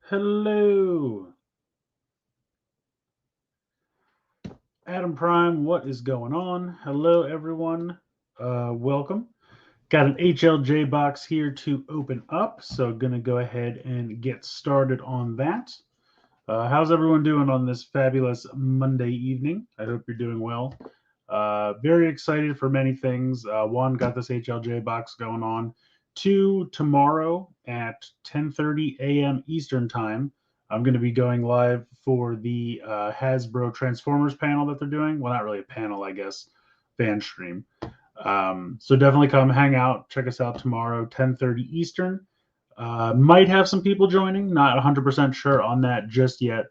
Hello, Adam Prime. What is going on? Hello, everyone. Welcome. Got an HLJ box here to open up, so gonna go ahead and get started on that. How's everyone doing on this fabulous Monday evening? I hope you're doing well. Very excited for many things. One, got this HLJ box going on. Two, tomorrow at 10:30 a.m. Eastern time, I'm going to be going live for the Hasbro Transformers panel that they're doing. Well, not really a panel, I guess, fan stream. So definitely come hang out. Check us out tomorrow, 10:30 Eastern. Might have some people joining. Not 100% sure on that just yet.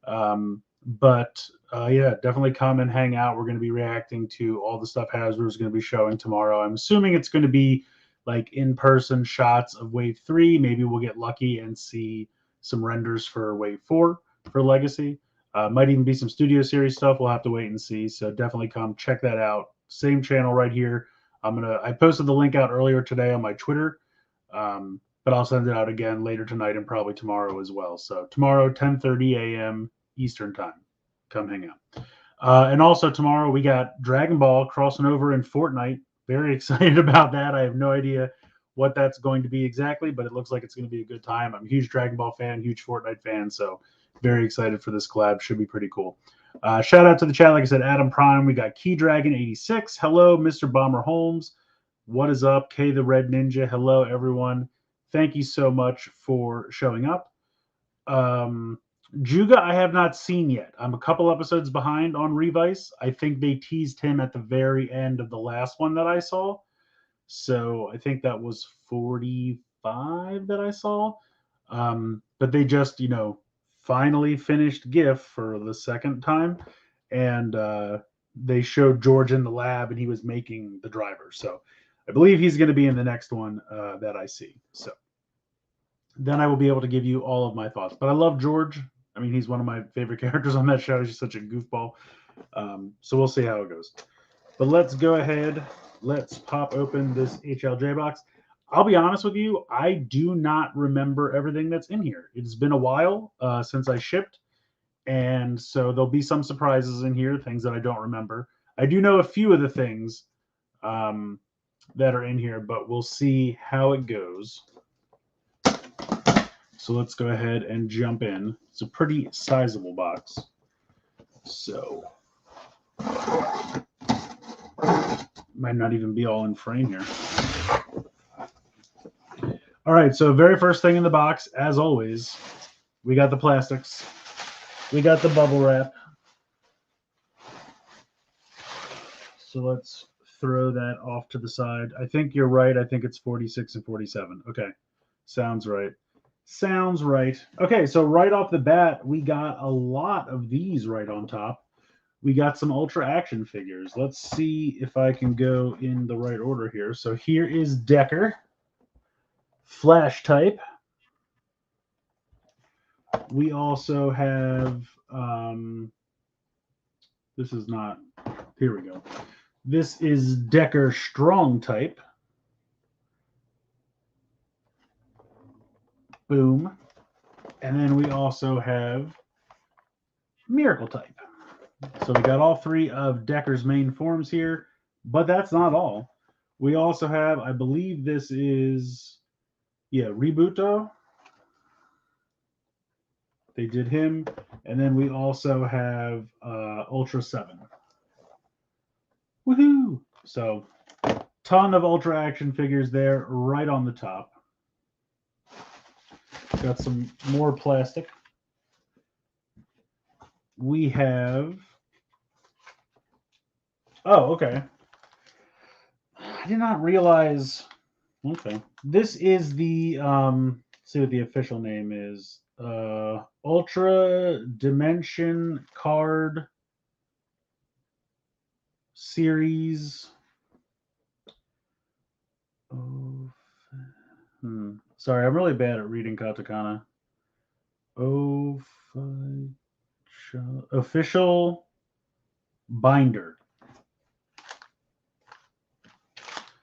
But yeah, definitely come and hang out. We're going to be reacting to all the stuff Hasbro is going to be showing tomorrow. I'm assuming it's going to be like in-person shots of Wave 3. Maybe we'll get lucky and see some renders for Wave 4 for Legacy. Might even be some Studio Series stuff. We'll have to wait and see. So definitely come check that out. Same channel right here. I posted the link out earlier today on my Twitter. But I'll send it out again later tonight and probably tomorrow as well. So tomorrow, 10:30 a.m. Eastern time. Come hang out. And also tomorrow we got Dragon Ball crossing over in Fortnite. Very excited about that. I have no idea what that's going to be exactly, but it looks like it's going to be a good time. I'm a huge Dragon Ball fan, huge Fortnite fan, so very excited for this collab. Should be pretty cool. Shout out to the chat, like I said, Adam Prime. We got Key Dragon 86. Hello, Mr. Bomber Holmes. What is up? K the Red Ninja. Hello, everyone. Thank you so much for showing up. Um, Juga, I have not seen yet. I'm a couple episodes behind on Revice. I think they teased him at the very end of the last one that I saw. So I think that was 45 that I saw. But they just, finally finished GIF for the second time. And they showed George in the lab and he was making the driver. So I believe he's going to be in the next one that I see. So then I will be able to give you all of my thoughts. But I love George. I mean, he's one of my favorite characters on that show. He's just such a goofball. So we'll see how it goes. But let's go ahead. Let's pop open this HLJ box. I'll be honest with you, I do not remember everything that's in here. It's been a while since I shipped, and so there'll be some surprises in here, things that I don't remember. I do know a few of the things um, that are in here, but we'll see how it goes. So let's go ahead and jump in. It's a pretty sizable box. So might not even be all in frame here. All right, so very first thing in the box, as always, we got the plastics. We got the bubble wrap. So let's throw that off to the side. I think you're right. I think it's 46 and 47. Okay, sounds right. Sounds right. Okay, so right off the bat, we got a lot of these right on top. We got some Ultra action figures. Let's see if I can go in the right order here. So here is Decker, Flash type. We also have, this is not, here we go. This is Decker Strong type. Boom. And then we also have Miracle type. So we got all three of Decker's main forms here, but that's not all. We also have, I believe this is, Rebuto. They did him. And then we also have Ultra 7. Woohoo! So, ton of Ultra action figures there right on the top. Got some more plastic. We have. Oh, okay. I did not realize. Okay. This is the. Let's see what the official name is. Ultra Dimension Card Series. Oh, sorry, I'm really bad at reading katakana. Oh, official binder.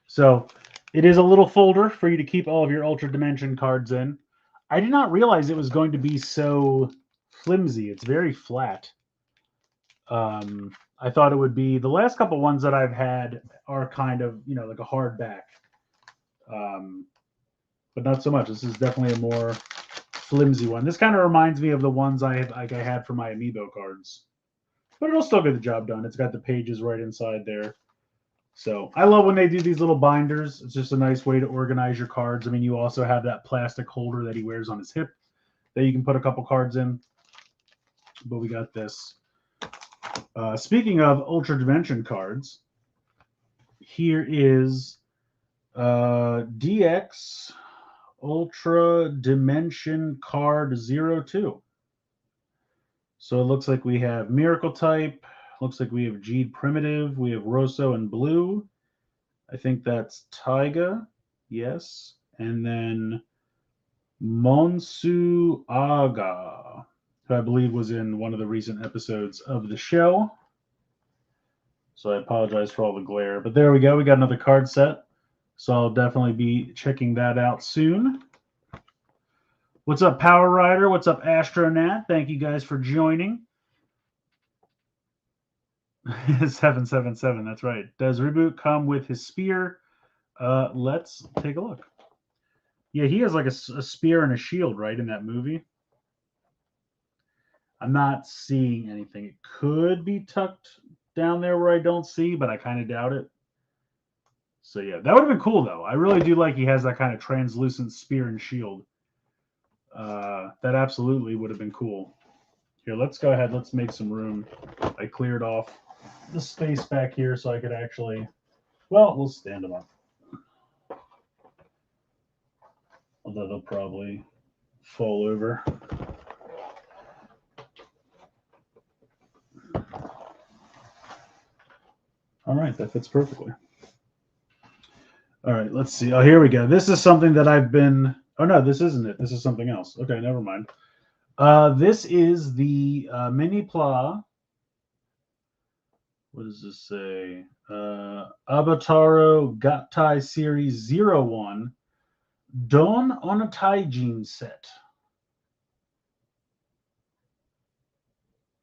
So it is a little folder for you to keep all of your Ultra Dimension cards in. I did not realize it was going to be so flimsy. It's very flat. I thought it would be the last couple ones that I've had are kind of, like a hard back. But not so much. This is definitely a more flimsy one. This kind of reminds me of the ones I had for my amiibo cards. But it'll still get the job done. It's got the pages right inside there. So I love when they do these little binders. It's just a nice way to organize your cards. I mean, you also have that plastic holder that he wears on his hip that you can put a couple cards in. But we got this. Speaking of Ultra Dimension cards, here is DX Ultra Dimension Card 02. So it looks like we have Miracle Type. Looks like we have Jeed Primitive. We have Rosso and Blue. I think that's Taiga. Yes. And then Monsu Aga, who I believe was in one of the recent episodes of the show. So I apologize for all the glare. But there we go. We got another card set. So I'll definitely be checking that out soon. What's up, Power Rider? What's up, Astronat? Thank you guys for joining. 777, that's right. Does Reboot come with his spear? Let's take a look. Yeah, he has like a spear and a shield, right, in that movie? I'm not seeing anything. It could be tucked down there where I don't see, but I kind of doubt it. So yeah, that would have been cool, though. I really do like he has that kind of translucent spear and shield. That absolutely would have been cool. Here, let's go ahead. Let's make some room. I cleared off the space back here so I could actually, well, we'll stand them up. Although they'll probably fall over. All right, that fits perfectly. All right, let's see. Oh, here we go. This is something that I've been, oh no, this isn't it. This is something else. Okay, never mind. This is the Mini Pla. What does this say? Abataro Gattai Series 01 Don Onataijin set.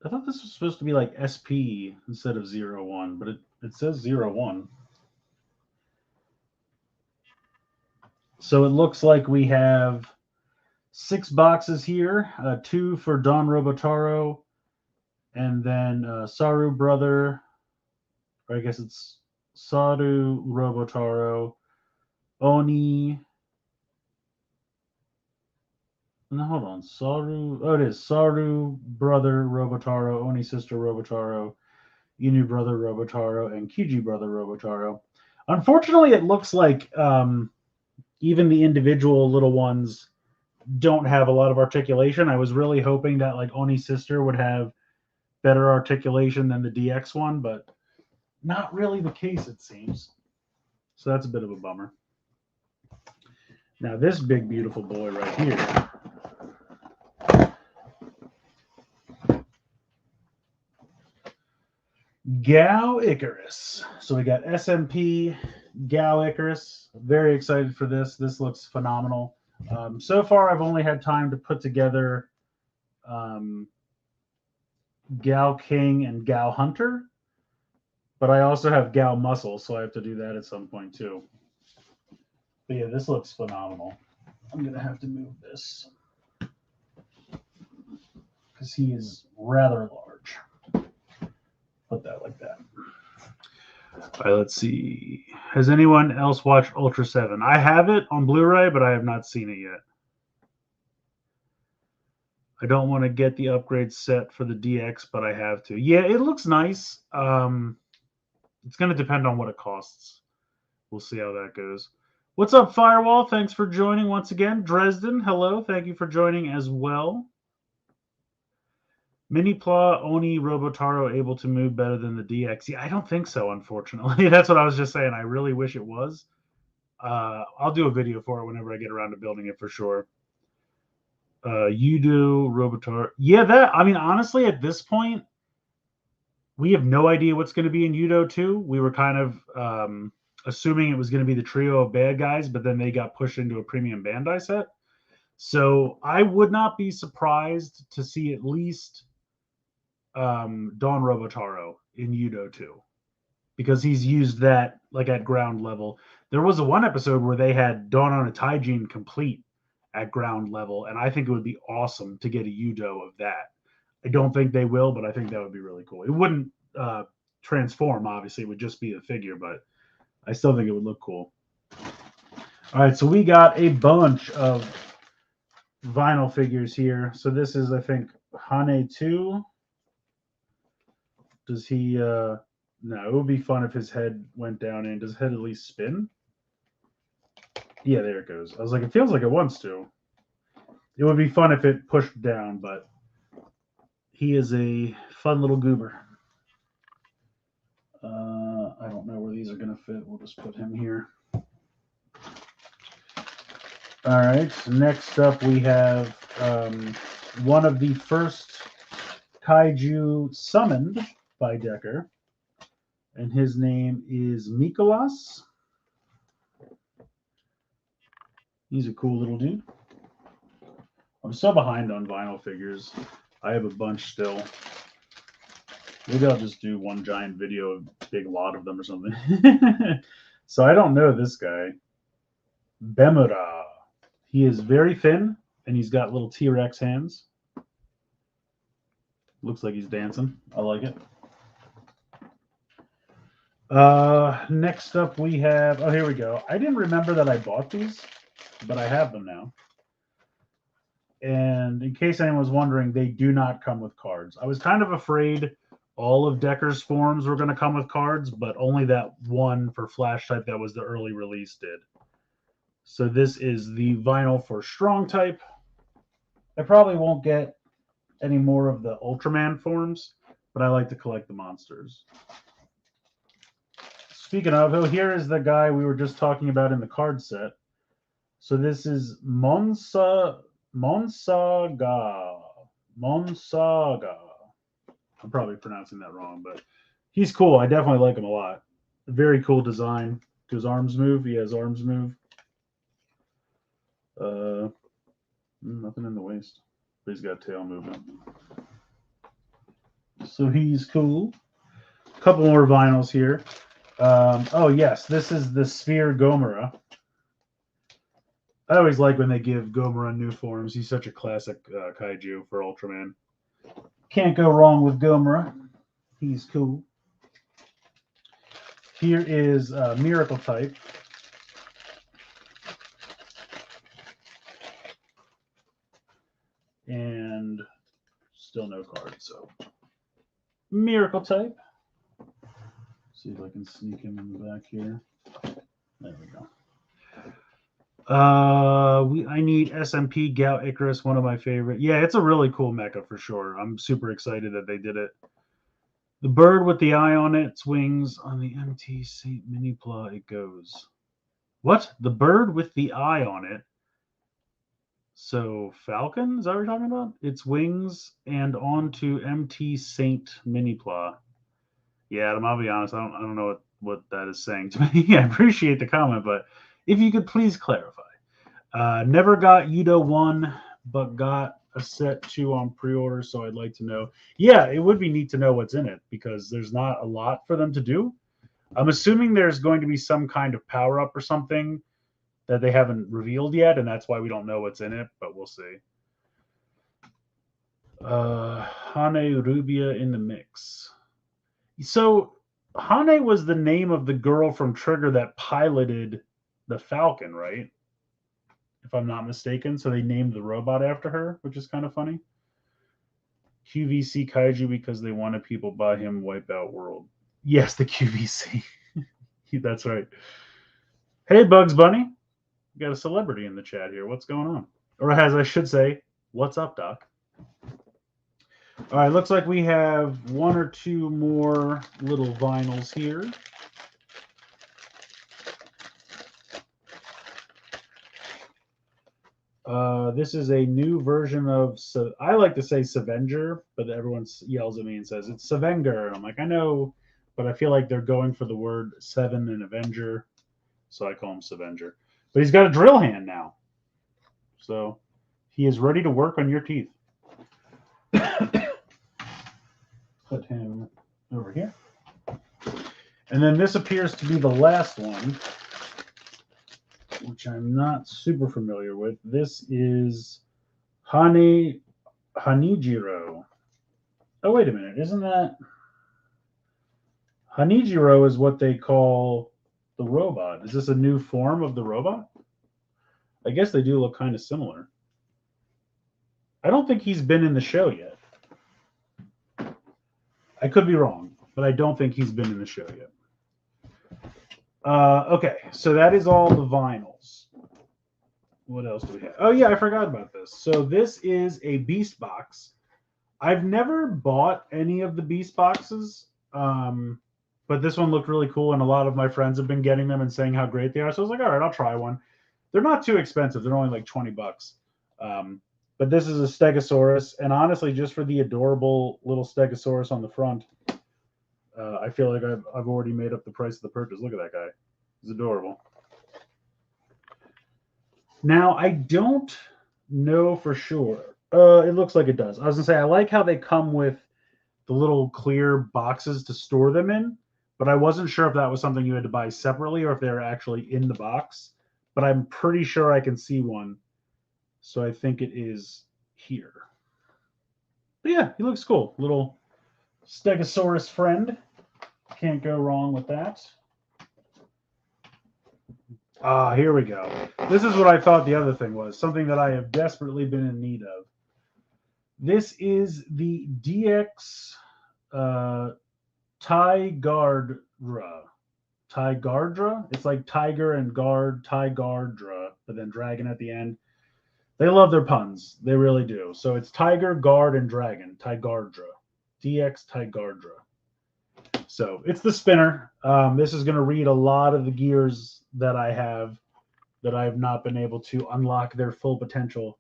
I thought this was supposed to be like SP instead of 01, but it says 01. So it looks like we have 6 boxes here, 2 for Don Robotaro, and then Saru Brother, or I guess it's Saru Robotaro, Oni. No, hold on. Saru. Oh, it is Saru Brother Robotaro, Oni Sister Robotaro, Inu Brother Robotaro, and Kiji Brother Robotaro. Unfortunately, it looks like even the individual little ones don't have a lot of articulation. I was really hoping that like Oni Sister would have better articulation than the DX one, but not really the case, it seems. So that's a bit of a bummer. Now this big beautiful boy right here. Gao Icarus. So we got SMP Gao Icarus. Very excited for this. This looks phenomenal. So far, I've only had time to put together Gao King and Gao Hunter, but I also have Gao Muscle, so I have to do that at some point too. But yeah, this looks phenomenal. I'm going to have to move this because he is rather large. Put that like that. All right, let's see. Has anyone else watched Ultra 7? I have it on Blu-ray, but I have not seen it yet. I don't want to get the upgrade set for the DX, but I have to. Yeah, it looks nice. It's going to depend on what it costs. We'll see how that goes. What's up, Firewall? Thanks for joining once again. Dresden, hello. Thank you for joining as well. Mini Pla, Oni, Robotaro able to move better than the DX? Yeah, I don't think so, unfortunately. That's what I was just saying. I really wish it was. I'll do a video for it whenever I get around to building it for sure. Yudo, Robotaro. Yeah, I mean, honestly, at this point, we have no idea what's going to be in Yudo 2. We were kind of assuming it was going to be the trio of bad guys, but then they got pushed into a premium Bandai set. So I would not be surprised to see at least Don Robotaro in Yudo 2 because he's used that like at ground level. There was a one episode where they had Dawn on a Taijin complete at ground level, and I think it would be awesome to get a Yudo of that. I don't think they will, but I think that would be really cool. It wouldn't transform, obviously; it would just be a figure, but I still think it would look cool. All right, so we got a bunch of vinyl figures here. So this is, I think, Hane 2. Does he no, it would be fun if his head went down in. Does his head at least spin? Yeah, there it goes. I was like, it feels like it wants to. It would be fun if it pushed down, but he is a fun little goober. I don't know where these are going to fit. We'll just put him here. All right. Next up, we have one of the first kaiju summoned by Decker, and his name is Mikolas. He's a cool little dude. I'm so behind on vinyl figures. I have a bunch still. Maybe I'll just do one giant video of a big lot of them or something. So I don't know this guy. Bemura. He is very thin, and he's got little T-Rex hands. Looks like he's dancing. I like it. Next up we have, oh, here we go. I didn't remember that I bought these, but I have them now. And in case anyone was wondering, they do not come with cards. I was kind of afraid all of Decker's forms were going to come with cards, but only that one for Flash type that was the early release did. So this is the vinyl for Strong type. I probably won't get any more of the Ultraman forms, but I like to collect the monsters. Speaking of, oh, here is the guy we were just talking about in the card set. So this is Monsaga. I'm probably pronouncing that wrong, but he's cool. I definitely like him a lot. Very cool design. Do his arms move? He has arms move. Nothing in the waist, but he's got tail movement. So he's cool. A couple more vinyls here. Oh yes, this is the Sphere Gomera. I always like when they give Gomera new forms. He's such a classic kaiju for Ultraman. Can't go wrong with Gomera. He's cool. Here is Miracle Type. And still no card, so Miracle Type. See if I can sneak him in the back here. There we go. I need SMP Gout Icarus, one of my favorite. Yeah, it's a really cool mecha for sure. I'm super excited that they did it. The bird with the eye on its wings on the MT St. Minipla it goes. What? The bird with the eye on it? So Falcon, is that what you're talking about? Its wings and onto MT Saint Minipla. Yeah, Adam, I'll be honest, I don't know what that is saying to me. I appreciate the comment, but if you could please clarify. Never got Yudo 1, but got a set 2 on pre-order, so I'd like to know. Yeah, it would be neat to know what's in it, because there's not a lot for them to do. I'm assuming there's going to be some kind of power-up or something that they haven't revealed yet, and that's why we don't know what's in it, but we'll see. Hane Rubia in the mix. So Hane was the name of the girl from Trigger that piloted the Falcon, right? If I'm not mistaken. So they named the robot after her, which is kind of funny. QVC Kaiju because they wanted people buy him Wipeout World. Yes, the QVC. That's right. Hey, Bugs Bunny. We got a celebrity in the chat here. What's going on? Or as I should say, what's up, Doc? All right, looks like we have one or two more little vinyls here. This is a new version of, I like to say Savenger, but everyone yells at me and says it's Savenger. And I'm like, I know, but I feel like they're going for the word Seven and Avenger, so I call him Savenger. But he's got a drill hand now. So He is ready to work on your teeth. Put him over here. And then this appears to be the last one, which I'm not super familiar with. This is Hanejiro. Oh, wait a minute. Isn't that... Hanejiro is what they call the robot. Is this a new form of the robot? I guess they do look kind of similar. I don't think he's been in the show yet. I could be wrong, but I don't think he's been in the show yet. Okay, so that is all the vinyls. What else do we have? Oh, yeah, I forgot about this. So this is a Beast box. I've never bought any of the Beast boxes, but this one looked really cool, and a lot of my friends have been getting them and saying how great they are. So I was like, all right, I'll try one. They're not too expensive. They're only like $20. But this is a Stegosaurus, and honestly, just for the adorable little Stegosaurus on the front, I feel like I've already made up the price of the purchase. Look at that guy. He's adorable. Now, I don't know for sure. It looks like it does. I was going to say, I like how they come with the little clear boxes to store them in, but I wasn't sure if that was something you had to buy separately or if they were actually in the box. But I'm pretty sure I can see one. So I think it is here. But yeah, he looks cool. Little Stegosaurus friend. Can't go wrong with that. Here we go. This is what I thought the other thing was. Something that I have desperately been in need of. This is the DX Tigardra. Tigardra? It's like tiger and guard, Tigardra, but then dragon at the end. They love their puns. They really do. So it's tiger, guard, and dragon. Tigardra. DX Tigardra. So it's the spinner. This is going to read a lot of the gears that I have not been able to unlock their full potential.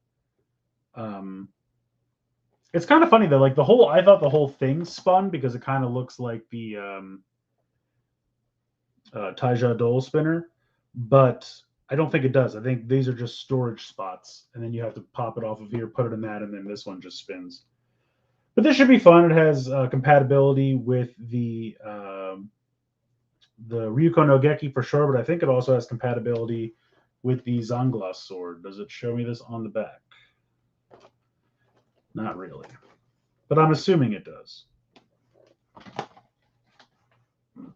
It's kind of funny though. Like I thought the whole thing spun because it kind of looks like the Taija Dole spinner, but I don't think it does. I think these are just storage spots, and then you have to pop it off of here, put it in that, and then this one just spins. But this should be fun. It has compatibility with the Ryuko no Geki for sure, but I think it also has compatibility with the Zanglas sword. Does it show me this on the back? Not really, but I'm assuming it does.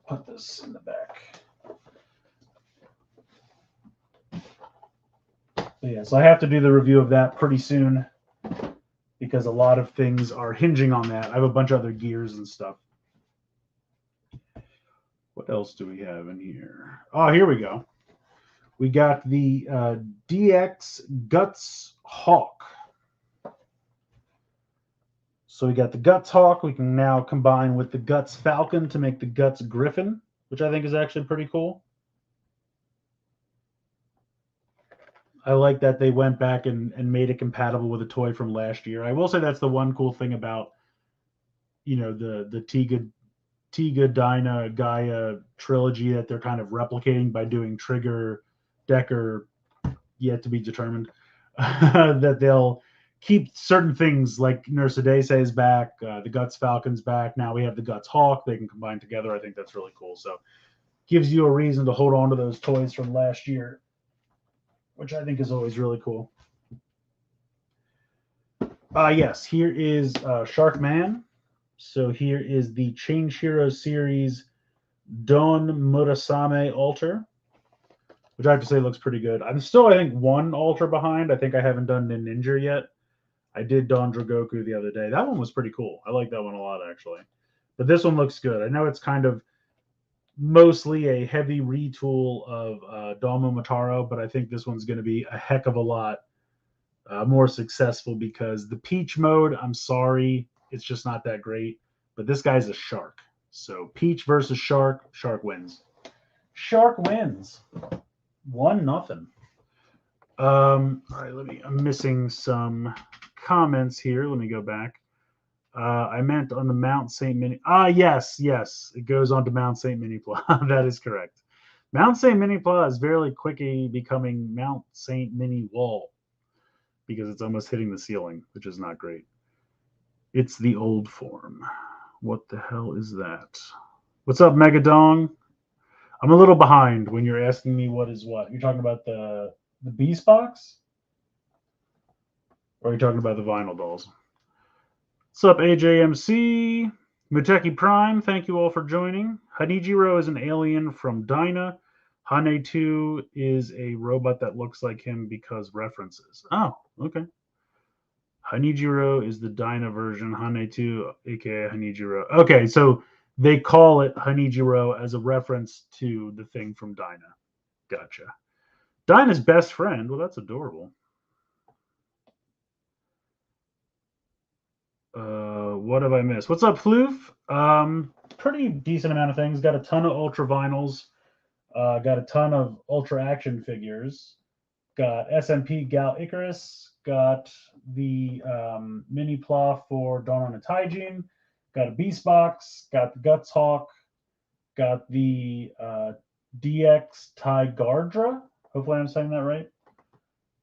Put this in the back. So yeah, so I have to do the review of that pretty soon because a lot of things are hinging on that. I have a bunch of other gears and stuff. What else do we have in here? Oh, here we go. We got the DX Guts Hawk. So we got the Guts Hawk. We can now combine with the Guts Falcon to make the Guts Griffin, which I think is actually pretty cool. I like that they went back and made it compatible with a toy from last year. I will say that's the one cool thing about, you know, the Tiga Dyna Gaia trilogy that they're kind of replicating by doing Trigger, Decker, yet to be determined, that they'll keep certain things like Nurse Adese is back, the Guts Falcon's back. Now we have the Guts Hawk. They can combine together. I think that's really cool. So gives you a reason to hold on to those toys from last year, which I think is always really cool. Yes, here is Sharkman. So here is the Change Hero series Don Murasame Alter, which I have to say looks pretty good. I'm still, I think, one Alter behind. I think I haven't done Ninja yet. I did Don Dragoku the other day. That one was pretty cool. I like that one a lot, actually. But this one looks good. I know it's kind of mostly a heavy retool of Don Momotaro, but I think this one's going to be a heck of a lot more successful because the Peach mode, I'm sorry, it's just not that great. But this guy's a shark. So Peach versus Shark, Shark wins. Shark wins. 1-0. All right, I'm missing some comments here. Let me go back. I meant on the Mount St. Mini. Yes. It goes on to Mount St. Mini-Pla. That is correct. Mount St. Mini-Pla is very quickly becoming Mount St. Mini-Wall. because it's almost hitting the ceiling, which is not great. It's the old form. What the hell is that? What's up, Megadong? I'm a little behind when you're asking me what is what. You're talking about the Beast box? Or are you talking about the vinyl dolls? What's up, AJMC? Muteki Prime, thank you all for joining. Hanijiro is an alien from Dyna. Hane 2 is a robot that looks like him because references. Oh, okay. Hanijiro is the Dyna version. Hane 2, aka Hanijiro. Okay, so they call it Hanijiro as a reference to the thing from Dyna. Gotcha. Dyna's best friend. Well, that's adorable. What have I missed? What's up, Floof? Pretty decent amount of things. Got a ton of Ultra vinyls. Got a ton of Ultra action figures. Got SMP Gal Icarus. Got the mini Ploth for Dawn on a Taijin. Got a Beast Box. Got the Guts Hawk. Got the DX Tigardra. Hopefully I'm saying that right.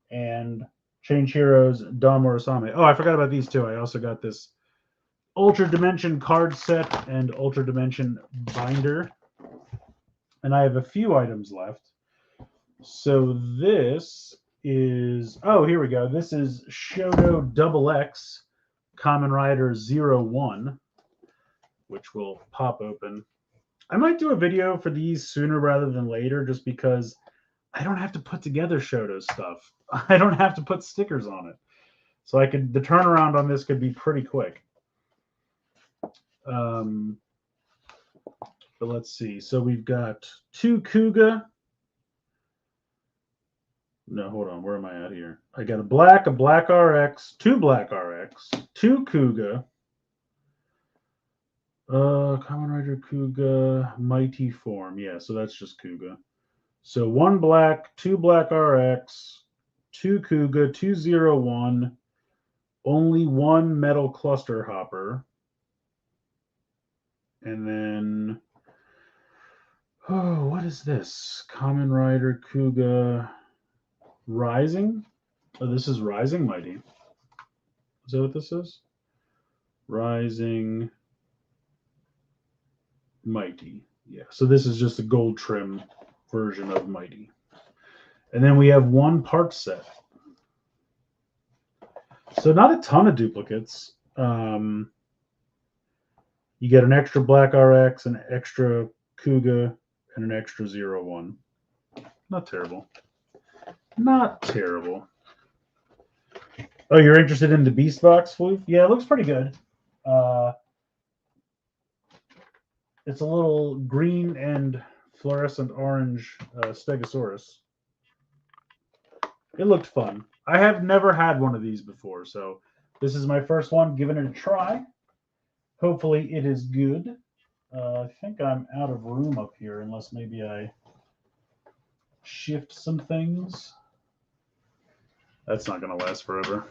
And Change Heroes Dom Morasame. Oh, I forgot about these two. I also got this Ultra Dimension card set and Ultra Dimension binder. And I have a few items left. So this is, oh, here we go. This is SODO XX Kamen Rider 01, which will pop open. I might do a video for these sooner rather than later just because I don't have to put together SODO stuff. I don't have to put stickers on it. So the turnaround on this could be pretty quick. But let's see. So we've got 2 Kuga. No, hold on. Where am I at here? I got a black RX, 2 black RX, 2 Kuga. Kamen Rider Kuga, Mighty Form. Yeah, so that's just Kuga. So 1 black, 2 black RX, 2 Kuga, 201, only 1 metal cluster hopper. And then, oh, what is this? Kamen Rider Kuga Rising? Oh, this is Rising Mighty. Is that what this is? Rising Mighty. Yeah, so this is just a gold trim version of Mighty. And then we have 1 part set. So not a ton of duplicates. You get an extra black RX, an extra Kuga, and an extra 01. Not terrible. Not terrible. Oh, you're interested in the Beast Box, Floof? Yeah, it looks pretty good. It's a little green and fluorescent orange Stegosaurus. It looked fun. I have never had one of these before, so this is my first one, giving it a try. Hopefully it is good. I think I'm out of room up here, unless maybe I shift some things. That's not going to last forever.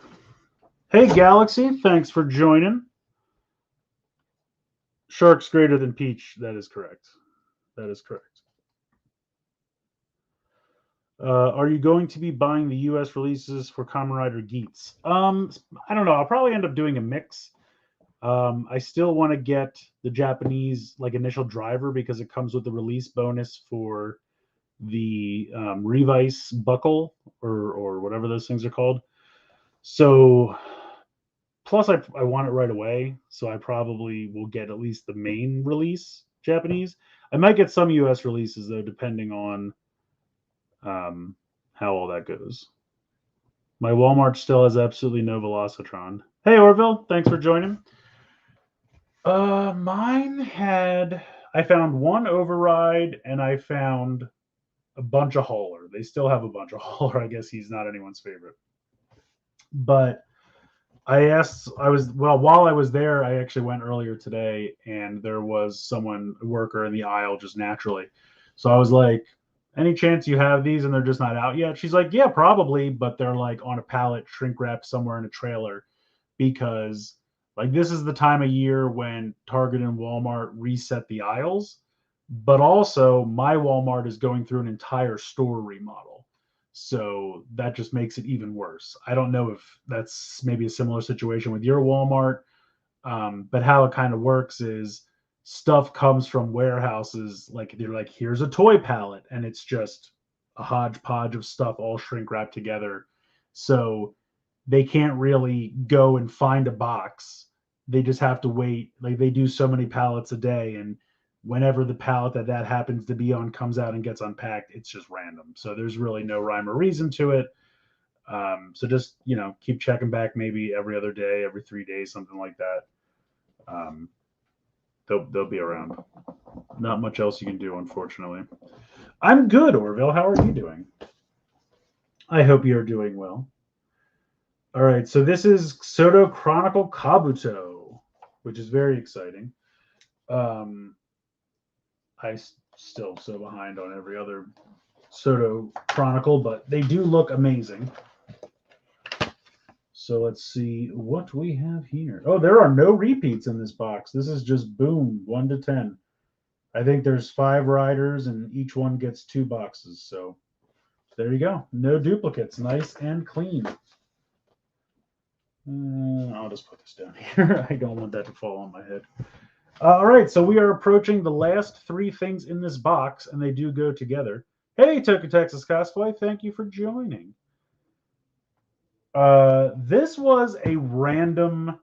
Hey, Galaxy, thanks for joining. Shark's greater than Peach. That is correct. That is correct. Are you going to be buying the U.S. releases for Kamen Rider Geats? I don't know. I'll probably end up doing a mix. I still want to get the Japanese initial driver because it comes with the release bonus for the Revice buckle or whatever those things are called. So plus I want it right away, so I probably will get at least the main release Japanese. I might get some US releases though, depending on how all that goes. My Walmart still has absolutely no Velocitron. Hey Orville, thanks for joining. Mine I found 1 Override and I found a bunch of Hauler. They still have a bunch of Hauler. I guess he's not anyone's favorite. But while I was there, I actually went earlier today and there was a worker in the aisle just naturally. So I was like, any chance you have these and they're just not out yet? She's like, yeah, probably, but they're on a pallet, shrink wrapped somewhere in a trailer because this is the time of year when Target and Walmart reset the aisles, but also my Walmart is going through an entire store remodel. So that just makes it even worse. I don't know if that's maybe a similar situation with your Walmart, but how it kind of works is stuff comes from warehouses. Like they're like, here's a toy pallet, and it's just a hodgepodge of stuff all shrink wrapped together. So they can't really go and find a box. They just have to wait. Like they do so many pallets a day, and whenever the pallet that happens to be on comes out and gets unpacked, it's just random. So there's really no rhyme or reason to it. So just keep checking back maybe every other day, every 3 days, something like that. Um, they'll be around. Not much else you can do, unfortunately. I'm good, Orville. How are you doing? I hope you're doing well. All right, so this is SODO Chronicle Kabuto, which is very exciting. Um, I still so behind on every other SODO Chronicle, but they do look amazing. So let's see what we have here. Oh, there are no repeats in this box. This is just boom, 1 to 10. I think there's 5 riders, and each one gets 2 boxes. So there you go. No duplicates. Nice and clean. I'll just put this down here. I don't want that to fall on my head. All right, so we are approaching the last 3 things in this box, and they do go together. Hey, Toka Texas Cosplay, thank you for joining. This was a random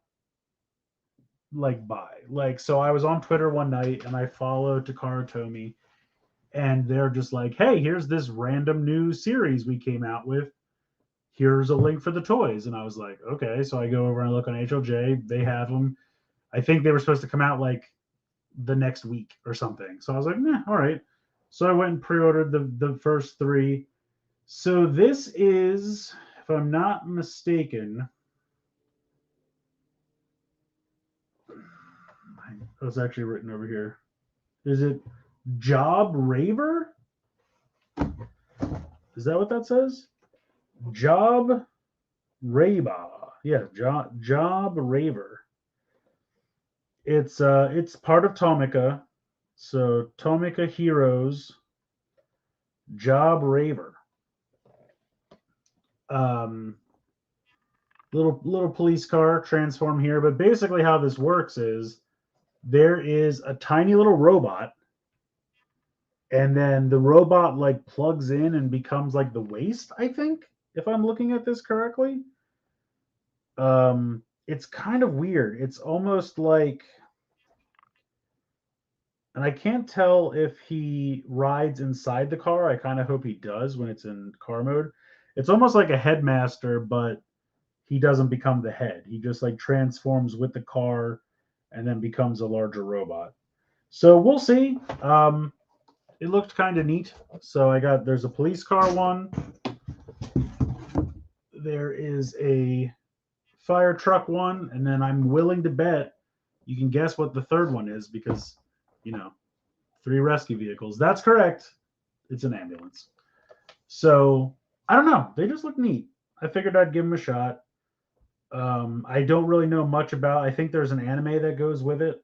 buy. So I was on Twitter one night and I followed Takara Tomy, and they're just like, hey, here's this random new series we came out with. Here's a link for the toys. And I was like, okay. So I go over and look on HLJ. They have them. I think they were supposed to come out like the next week or something. So I was like, nah, all right. So I went and pre-ordered the first 3. So this is, if I'm not mistaken, it's actually written over here. Is it Job Raver? Is that what that says? Job Raba. Yeah, Job Raver. It's part of Tomica. So Tomica Heroes Job Raver. Little police car transform here, but basically how this works is there is a tiny little robot, and then the robot like plugs in and becomes like the waist, I think, if I'm looking at this correctly. It's kind of weird. It's almost like, and I can't tell if he rides inside the car. I kind of hope he does when it's in car mode. It's almost like a headmaster, but he doesn't become the head. He just like transforms with the car and then becomes a larger robot. So we'll see. It looked kind of neat. So there's a police car one. There is a fire truck one, and then I'm willing to bet you can guess what the third one is because, 3 rescue vehicles. That's correct. It's an ambulance. So I don't know. They just look neat. I figured I'd give them a shot. I don't really know much about. I think there's an anime that goes with it.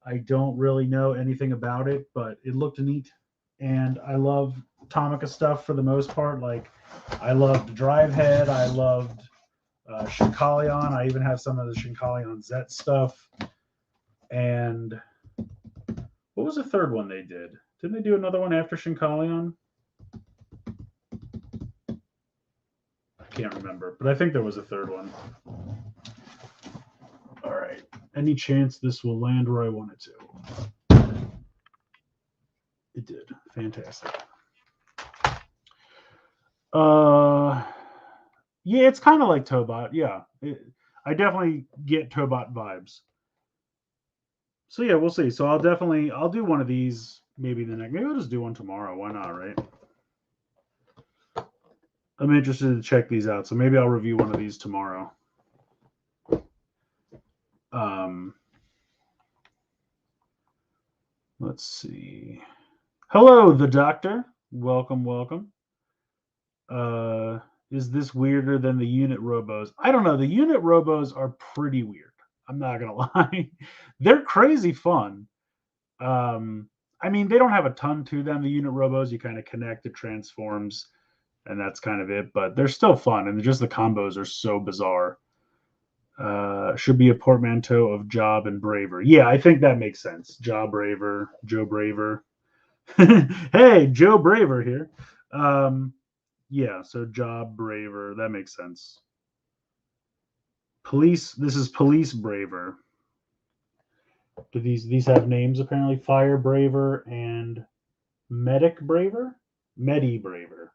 I don't really know anything about it, but it looked neat. And I love Tomica stuff for the most part. Like I loved Drivehead. I loved Shinkalion. I even have some of the Shinkalion Zet stuff. And what was the third one they did? Didn't they do another one after Shinkalion? I can't remember, but I think there was a third one. All right. Any chance this will land where I want it to? It did. Fantastic. Yeah, it's kind of like Tobot. Yeah. I definitely get Tobot vibes. So yeah, we'll see. So I'll do one of these maybe maybe I'll just do one tomorrow. Why not, right? I'm interested to check these out. So maybe I'll review one of these tomorrow. Let's see. Hello, the doctor. Welcome. Is this weirder than the unit robos? I don't know. The unit robos are pretty weird. I'm not gonna lie. They're crazy fun. I mean, they don't have a ton to them. The unit robos, you kind of connect, it transforms, and that's kind of it. But they're still fun, and just the combos are so bizarre. Should be a portmanteau of Job and Braver. Yeah, I think that makes sense. Job Braver, Joe Braver. Hey, Joe Braver here. Yeah, so Job Braver. That makes sense. Police. This is Police Braver. Do these have names apparently? Fire Braver and Medic Braver? Medi Braver.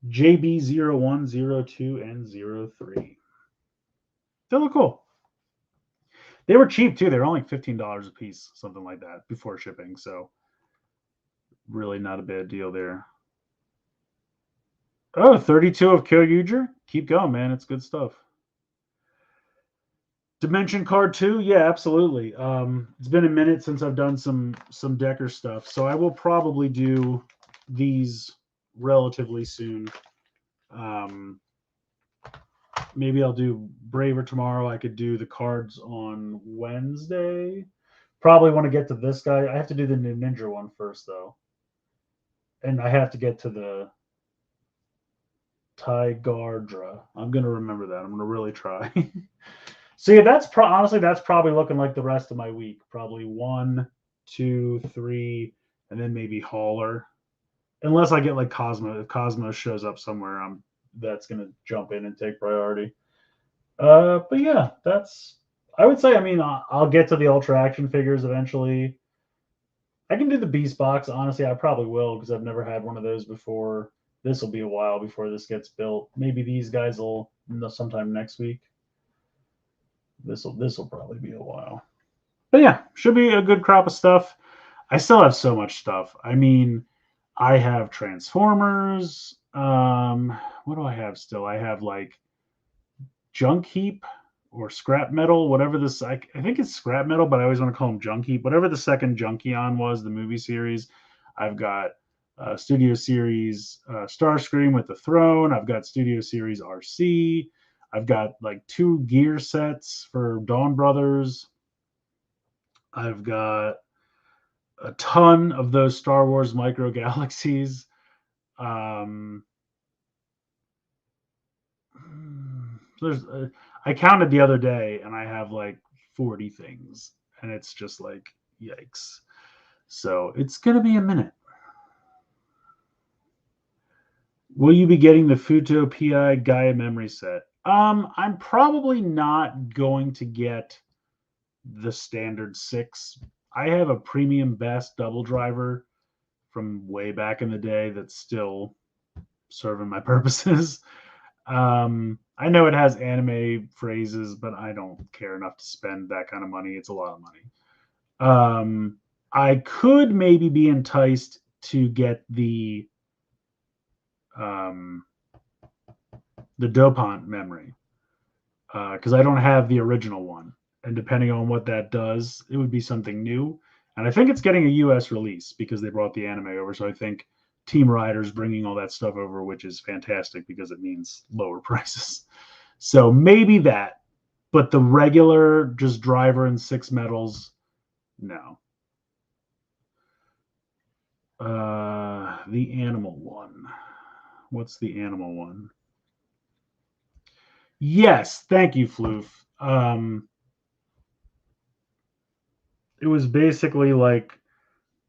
JB0102 and 03. They look cool. They were cheap too. They were only $15 a piece, something like that, before shipping. So really not a bad deal there. Oh, 32 of Kyoryuger. Keep going, man. It's good stuff. Dimension Card 2? Yeah, absolutely. It's been a minute since I've done some Decker stuff, so I will probably do these relatively soon. Maybe I'll do Braver tomorrow. I could do the cards on Wednesday. Probably want to get to this guy. I have to do the Ninja one first, though. And I have to get to the Tigardra. I'm going to remember that. I'm going to really try. So yeah, honestly, that's probably looking like the rest of my week. Probably 1, 2, 3, and then maybe Hauler. Unless I get like Cosmo. If Cosmo shows up somewhere, that's gonna jump in and take priority. But yeah, I would say. I mean, I'll get to the Ultra Action figures eventually. I can do the Beast Box. Honestly, I probably will because I've never had one of those before. This will be a while before this gets built. Maybe these guys will sometime next week. This will probably be a while. But yeah, should be a good crop of stuff. I still have so much stuff. I mean, I have Transformers. What do I have still? I have like Junk Heap or Scrap Metal, whatever this. I think it's Scrap Metal, but I always want to call them Junk Heap. Whatever the second Junkion was, the movie series. I've got Studio Series Starscream with the throne. I've got Studio Series RC. I've got like 2 gear sets for Dawn Brothers. I've got a ton of those Star Wars Micro Galaxies. There's I counted the other day and I have like 40 things, and it's just like yikes. So it's gonna be a minute. Will you be getting the Futo PI Gaia memory set? I'm probably not going to get the standard 6. I have a premium best double driver from way back in the day that's still serving my purposes. I know it has anime phrases, but I don't care enough to spend that kind of money. It's a lot of money. I could maybe be enticed to get the Dopant memory because I don't have the original one, and depending on what that does, it would be something new. And I think it's getting a U.S. release because they brought the anime over. So I think Team Rider's bringing all that stuff over, which is fantastic because it means lower prices. So maybe that, but the regular just driver and 6 medals, no. The animal one. What's the animal one? Yes, thank you, Floof. It was basically like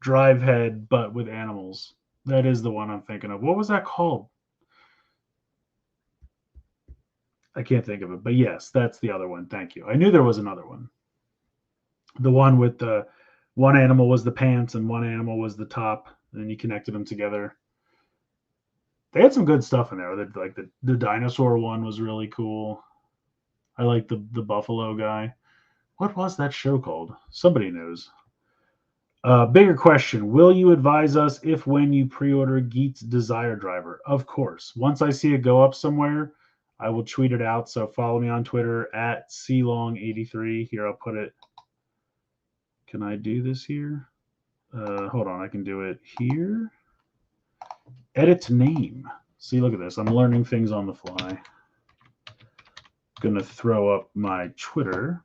Drive Head, but with animals. That is the one I'm thinking of. What was that called? I can't think of it, but yes, that's the other one. Thank you. I knew there was another one. The one with the one animal was the pants and one animal was the top, and then you connected them together. They had some good stuff in there. Like the dinosaur one was really cool. I like the buffalo guy. What was that show called? Somebody knows. Bigger question. Will you advise us if when you pre-order Geet's Desire Driver? Of course. Once I see it go up somewhere, I will tweet it out. So follow me on Twitter at CLong83. Here, I'll put it. Can I do this here? Hold on. I can do it here. Edit name. See, look at this. I'm learning things on the fly. Going to throw up my Twitter.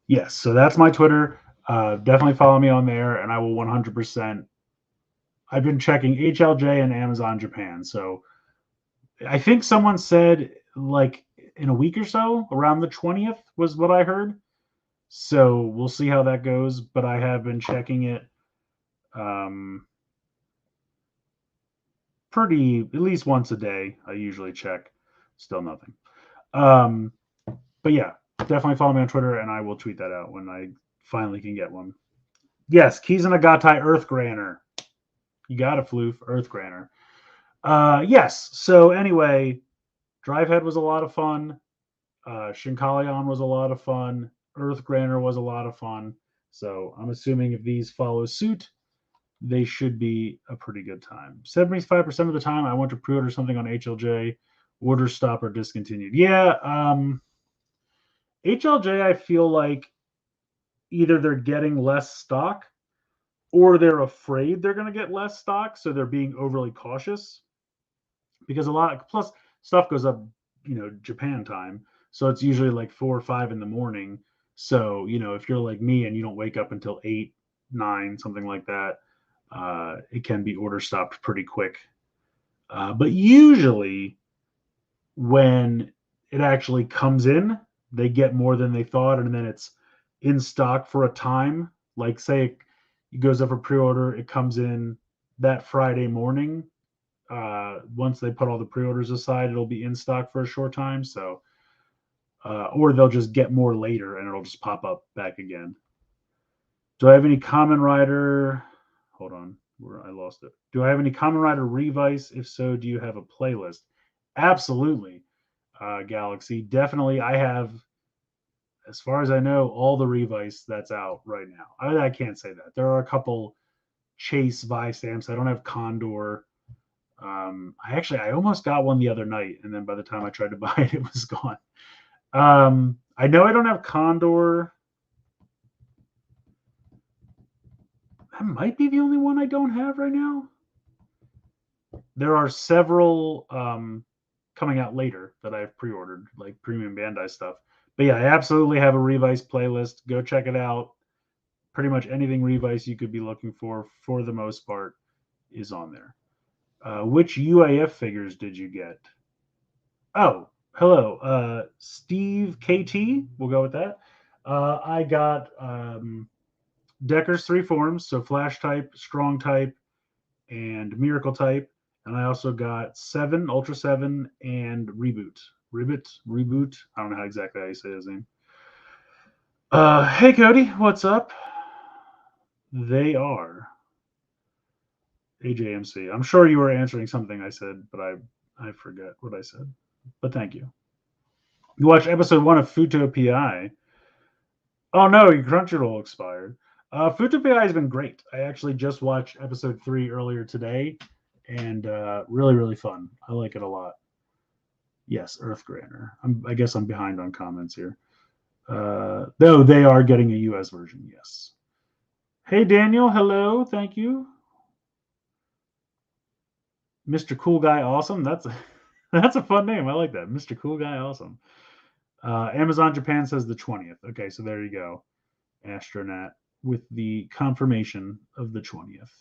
Yes, so that's my Twitter. Definitely follow me on there, and I will 100%. I've been checking HLJ and Amazon Japan. So I think someone said like in a week or so, around the 20th was what I heard. So we'll see how that goes. But I have been checking it um, pretty at least once a day. I usually check. Still nothing. Um, but yeah, definitely follow me on Twitter, and I will tweet that out when I finally can get one. Yes, Kizunagatai Earth Granner. You got it, Floof. Earth Granner. Yes. So anyway, Drivehead was a lot of fun. Shinkalion was a lot of fun. Earth Granner was a lot of fun. So I'm assuming if these follow suit, they should be a pretty good time. 75% of the time, I want to pre-order something on HLJ, order stop or discontinued. Yeah, HLJ, I feel like either they're getting less stock or they're afraid they're going to get less stock, so they're being overly cautious because a lot plus stuff goes up, Japan time, so it's usually like 4 or 5 in the morning. So if you're like me and you don't wake up until 8, 9, something like that, it can be order stopped pretty quick. But usually when it actually comes in, they get more than they thought, and then it's in stock for a time. Like say it goes up for pre-order, it comes in that Friday morning. Once they put all the pre-orders aside, it'll be in stock for a short time. So, or they'll just get more later, and it'll just pop up back again. Do I have any Kamen Rider? Hold on, where I lost it. Do I have any Kamen Rider Revice? If so, do you have a playlist? Absolutely, Galaxy. Definitely, I have, as far as I know, all the Revice that's out right now. I can't say that. There are a couple Chase Vi stamps. I don't have Condor. I almost got one the other night, and then by the time I tried to buy it, it was gone. I know I don't have Condor. That might be the only one I don't have right now. There are several coming out later that I've pre-ordered, like premium Bandai stuff. But yeah, I absolutely have a Revice playlist. Go check it out. Pretty much anything Revice you could be looking for the most part, is on there. Which UAF figures did you get? Oh, hello, Steve KT. We'll go with that. I got Decker's 3 forms, so Flash type, Strong type, and Miracle type. And I also got 7, Ultra 7, and Reboot. Reboot. I don't know how exactly how you say his name. Hey Cody, what's up? They are AJMC. I'm sure you were answering something I said, but I forget what I said. But thank you. You watched episode 1 of Futo PI. Oh no, your Crunchyroll expired. Futo PI has been great. I actually just watched episode 3 earlier today, and really, really fun. I like it a lot. Yes, Earth Granner. I guess I'm behind on comments here. Though they are getting a US version, yes. Hey Daniel, hello, thank you. Mr. Cool Guy Awesome. That's a fun name. I like that. Mr. Cool Guy Awesome. Amazon Japan says the 20th. Okay, so there you go. Astronaut with the confirmation of the 20th.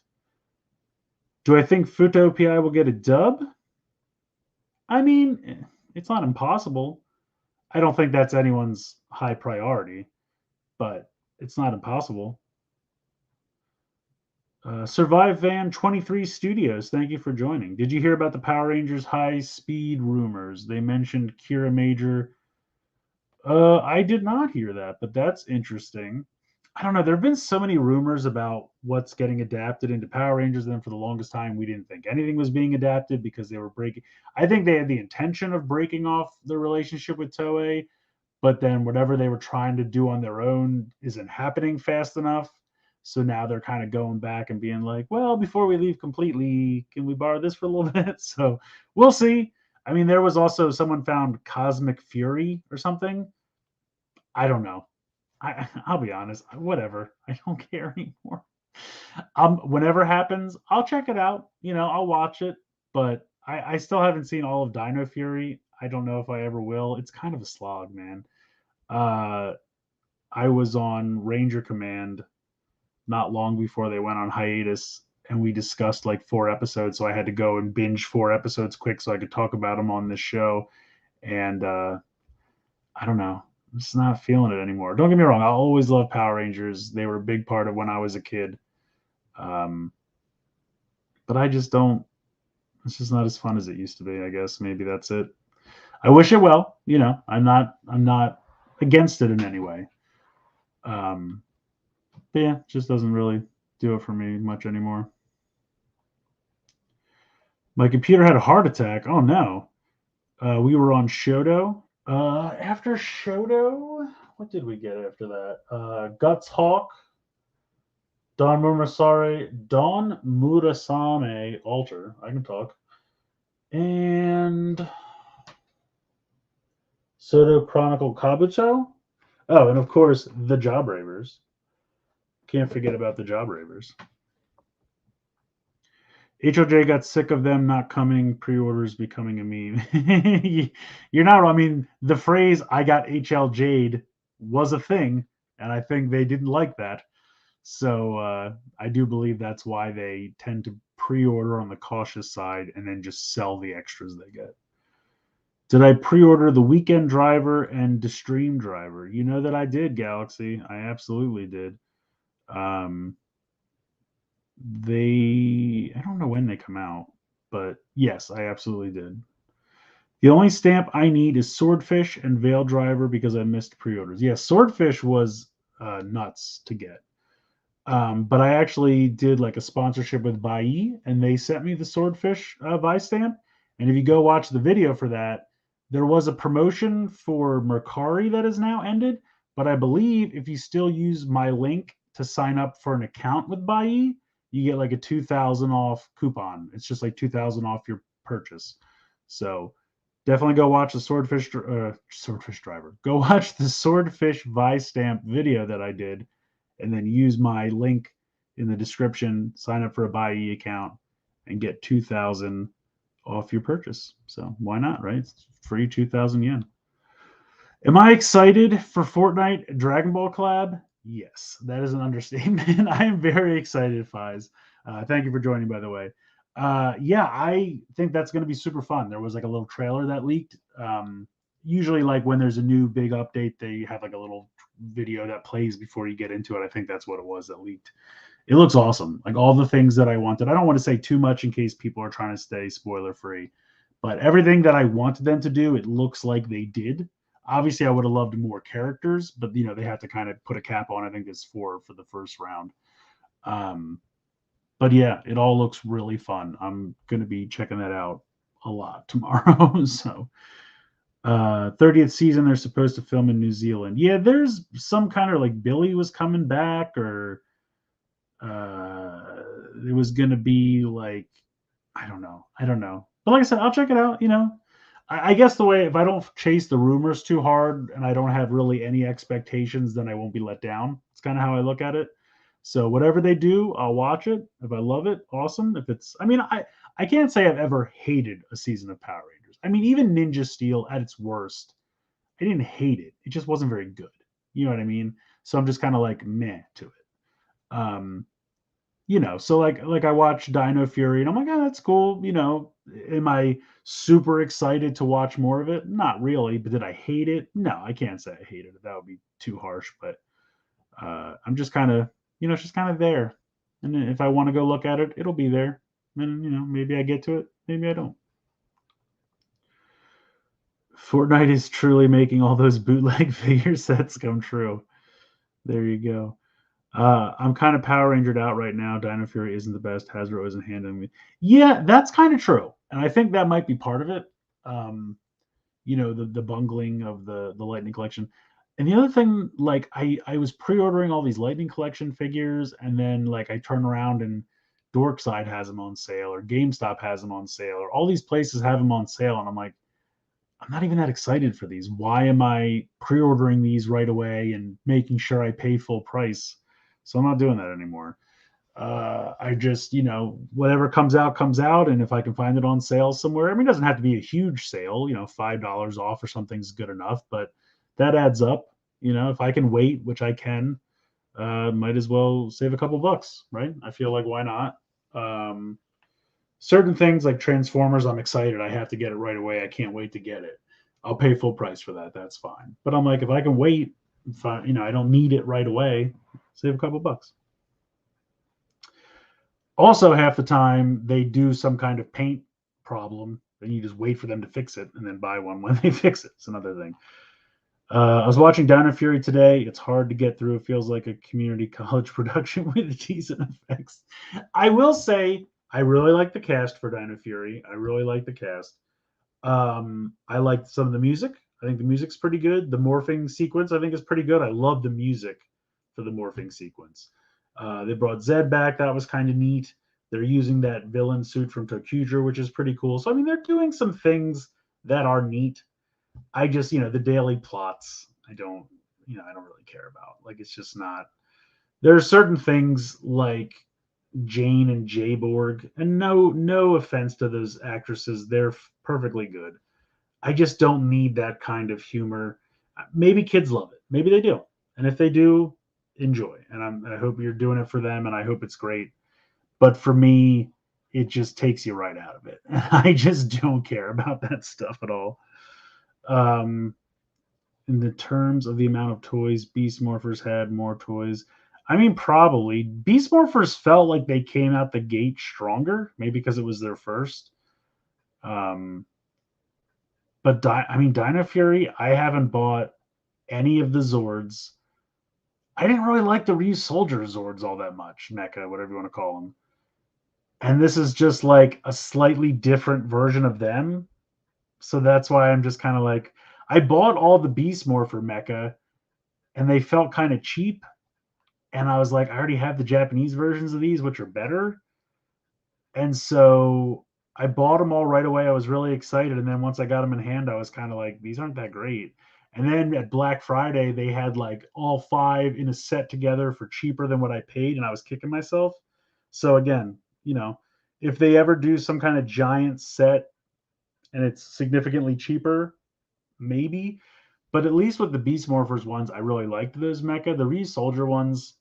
Do I think Futo PI will get a dub? I mean, it's not impossible. I don't think that's anyone's high priority, but it's not impossible. Survive Van 23 Studios, thank you for joining. Did you hear about the Power Rangers high speed rumors? They mentioned Kira Major. I did not hear that, but that's interesting. I don't know. There have been so many rumors about what's getting adapted into Power Rangers. And then for the longest time, we didn't think anything was being adapted because they were breaking. I think they had the intention of breaking off the relationship with Toei, but then whatever they were trying to do on their own isn't happening fast enough. So now they're kind of going back and being like, well, before we leave completely, can we borrow this for a little bit? So we'll see. I mean, there was also someone found Cosmic Fury or something. I don't know. I'll be honest, whatever. I don't care anymore. Whenever it happens, I'll check it out. I'll watch it, but I still haven't seen all of Dino Fury. I don't know if I ever will. It's kind of a slog, man. Uh, I was on Ranger Command not long before they went on hiatus, and we discussed like 4 episodes. So I had to go and binge 4 episodes quick so I could talk about them on this show. And I don't know. I'm just not feeling it anymore. Don't get me wrong. I always loved Power Rangers. They were a big part of when I was a kid. Um, but I just don't. It's just not as fun as it used to be. I guess maybe that's it. I wish it well. I'm not. I'm not against it in any way. Um, but yeah, it just doesn't really do it for me much anymore. My computer had a heart attack. Oh no. We were on SODO. After SODO, what did we get after that? Guts Hawk, Don Murasame Alter. I can talk. And SODO Chronicle Kabuto. Oh, and of course, the Job Ravers. Can't forget about the Job Ravers. HOJ got sick of them not coming, pre-orders becoming a meme. You're not wrong. I mean, the phrase "I got HLJ'd" was a thing, and I think they didn't like that. So I do believe that's why they tend to pre-order on the cautious side and then just sell the extras they get. Did I pre-order the Weekend Driver and the Stream Driver? You know that I did, Galaxy. I absolutely did. Um, I don't know when they come out, but yes, I absolutely did. The only stamp I need is Swordfish and Veil Driver because I missed pre-orders. Yes, Swordfish was nuts to get. But I actually did like a sponsorship with Bai, and they sent me the Swordfish Bai stamp. And if you go watch the video for that, there was a promotion for Mercari that is now ended. But I believe if you still use my link to sign up for an account with Bai, you get like a 2,000 off coupon. It's just like 2,000 off your purchase. So definitely go watch the Swordfish Driver. Go watch the Swordfish Vi stamp video that I did, and then use my link in the description, sign up for a Bai account, and get 2,000 off your purchase. So why not, right? It's free 2,000 yen. Am I excited for Fortnite Dragon Ball collab? Yes, that is an understatement. I am very excited, Fiz. Thank you for joining, by the way. Yeah, I think that's going to be super fun. There was like a little trailer that leaked. Usually, like when there's a new big update, they have like a little video that plays before you get into it. I think that's what it was that leaked. It looks awesome. Like all the things that I wanted. I don't want to say too much in case people are trying to stay spoiler free, but everything that I wanted them to do, it looks like they did. Obviously, I would have loved more characters, but they have to kind of put a cap on. I think there's 4 for the first round. But yeah, it all looks really fun. I'm gonna be checking that out a lot tomorrow. So 30th season, they're supposed to film in New Zealand. Yeah, there's some kind of like Billy was coming back, or it was gonna be like I don't know. But like I said, I'll check it out. I guess the way if I don't chase the rumors too hard and I don't have really any expectations, then I won't be let down. It's kind of how I look at it. So whatever they do, I'll watch it. If I love it, awesome. If it's, I mean, I can't say I've ever hated a season of Power Rangers. I mean, even Ninja Steel at its worst, I didn't hate it. It just wasn't very good. You know what I mean? So I'm just kind of like meh to it. So like I watched Dino Fury and I'm like, oh, that's cool. Am I super excited to watch more of it? Not really. But did I hate it? No, I can't say I hated it. That would be too harsh. But I'm just kind of, it's just kind of there. And if I want to go look at it, it'll be there. And maybe I get to it, maybe I don't. Fortnite is truly making all those bootleg figure sets come true. There you go. I'm kind of Power Rangered out right now. Dino Fury isn't the best. Hasbro isn't handling me. Yeah, that's kind of true, and I think that might be part of it. The bungling of the Lightning Collection, and the other thing, like I was pre-ordering all these Lightning Collection figures, and then like I turn around and Dorkside has them on sale, or GameStop has them on sale, or all these places have them on sale, and I'm like, I'm not even that excited for these. Why am I pre-ordering these right away and making sure I pay full price? So I'm not doing that anymore. I just, whatever comes out, and if I can find it on sale somewhere, I mean, it doesn't have to be a huge sale, $5 off or something's good enough, but that adds up. If I can wait, which I can, might as well save a couple bucks, right? I feel like why not? Um, Certain things like Transformers, I'm excited. I have to get it right away. I can't wait to get it. I'll pay full price for that. That's fine. But I'm like, if I can wait, if I don't need it right away, save a couple bucks. Also, half the time they do some kind of paint problem, and you just wait for them to fix it and then buy one when they fix it. It's another thing. I was watching Dino Fury today. It's hard to get through. It feels like a community college production with decent effects. I will say I really like the cast for Dino Fury. I really like the cast. I like some of the music. I think the music's pretty good. The morphing sequence I think is pretty good. I love the music for the morphing sequence. They brought Zed back. That was kind of neat. They're using that villain suit from Tokuger, which is pretty cool. So I mean, they're doing some things that are neat. I just, the daily plots, I don't really care about. Like, it's just not. There are certain things like Jane and Jayborg, and no offense to those actresses, they're perfectly good. I just don't need that kind of humor. Maybe kids love it. Maybe they do. And if they do, enjoy. And I hope you're doing it for them, and I hope it's great. But for me, it just takes you right out of it. I just don't care about that stuff at all. Um, in the terms of the amount of toys, Beast Morphers had more toys. I mean, probably. Beast Morphers felt like they came out the gate stronger, maybe because it was their first. Um, but I mean, Dino Fury, I haven't bought any of the Zords. I didn't really like the Soldier Zords all that much, Mecha, whatever you want to call them. And this is just like a slightly different version of them. So that's why I'm just kind of like, I bought all the Beast Morpher Mecha, and they felt kind of cheap. And I was like, I already have the Japanese versions of these, which are better. And so I bought them all right away. I was really excited. And then once I got them in hand, I was kind of like, these aren't that great. And then at Black Friday, they had like all five in a set together for cheaper than what I paid. And I was kicking myself. So again, if they ever do some kind of giant set and it's significantly cheaper, maybe. But at least with the Beast Morphers ones, I really liked those mecha. The Re Soldier ones,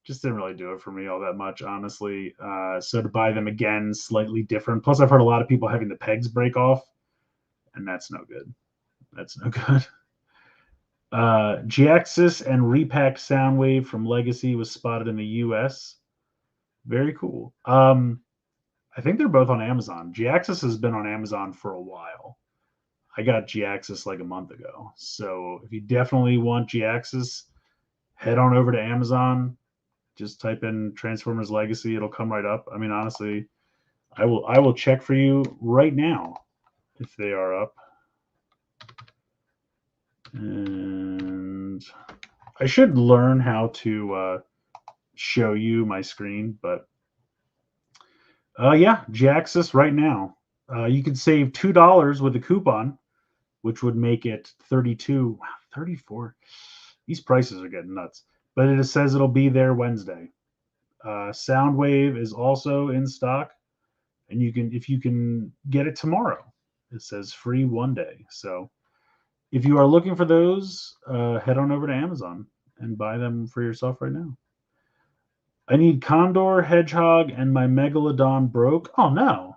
just didn't really do it for me all that much, honestly. So to buy them again, slightly different. Plus, I've heard a lot of people having the pegs break off, and that's no good. That's no good. Giaxis and Repack Soundwave from Legacy was spotted in the U.S. Very cool. I think they're both on Amazon. Giaxis has been on Amazon for a while. I got Giaxis like a month ago. So if you definitely want Giaxis, head on over to Amazon. Just type in Transformers Legacy, it'll come right up. I mean, honestly, I will check for you right now if they are up. And I should learn how to show you my screen, but yeah, Jaxus right now. You can save $2 with a coupon, which would make it 32. Wow, 34. These prices are getting nuts. But it says it'll be there Wednesday. Soundwave is also in stock, and if you can get it tomorrow, it says free one day. So if you are looking for those, head on over to Amazon and buy them for yourself right now. I need Condor, Hedgehog, and my Megalodon broke. Oh no.